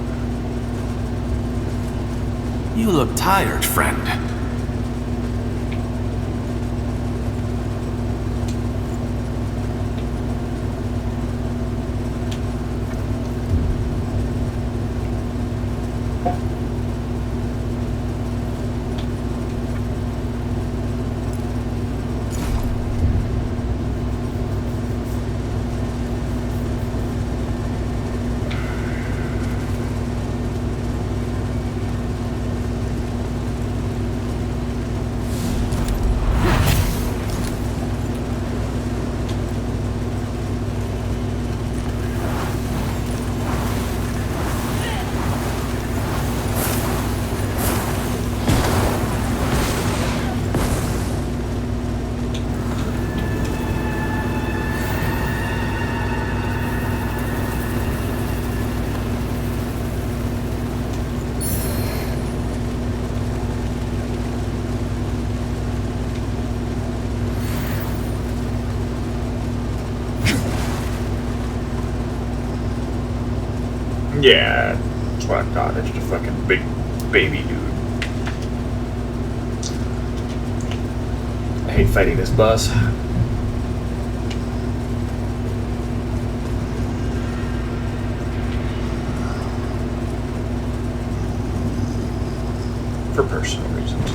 You look tired, friend. Yeah, that's what I thought. It's just a fucking big baby dude. I hate fighting this bus. For personal reasons.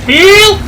Heal!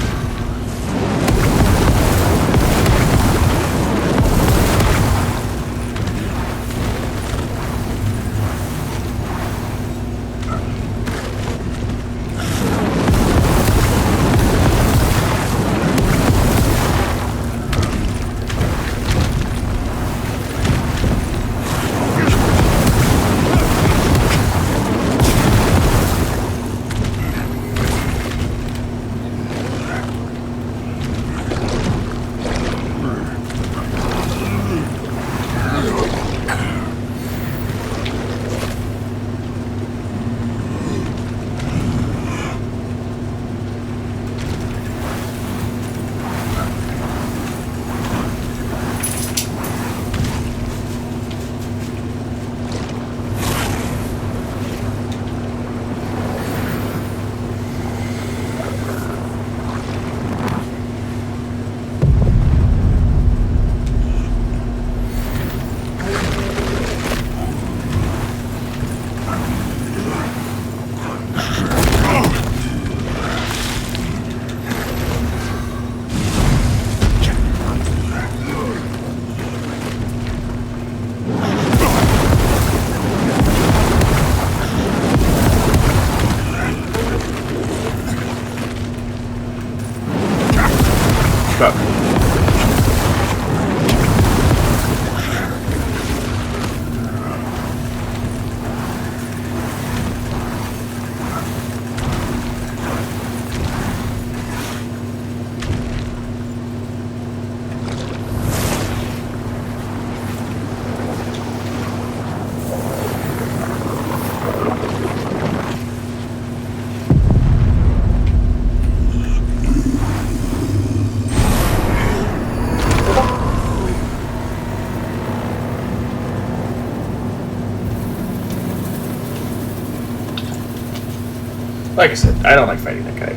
Like I said, I don't like fighting that guy.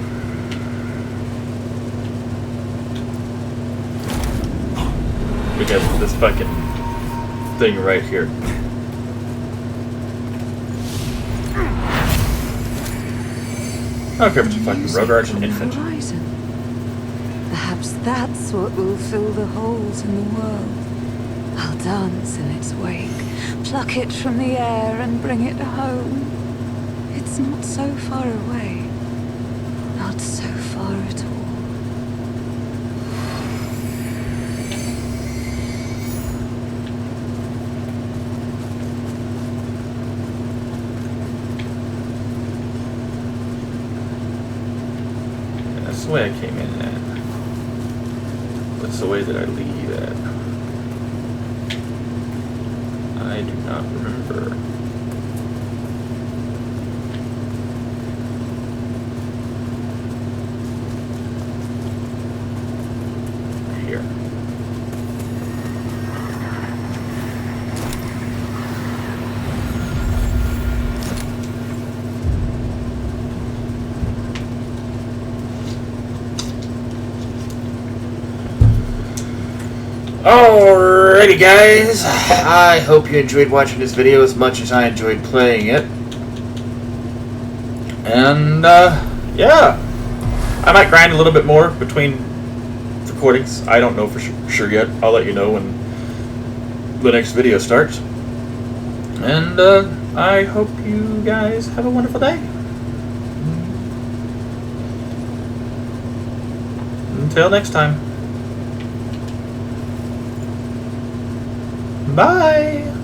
Because of this fucking thing right here. I don't care if it's a fucking rogue arch and infantry. Horizon. Perhaps that's what will fill the holes in the world. I'll dance in its wake, pluck it from the air and bring it home. It's not so far away. Not so far at all. That's the way I came in at. That's the way that I leave at. I do not remember. Here. Alrighty guys, I hope you enjoyed watching this video as much as I enjoyed playing it. And yeah, I might grind a little bit more between recordings. I don't know for sure yet. I'll let you know when the next video starts. And I hope you guys have a wonderful day. Until next time. Bye!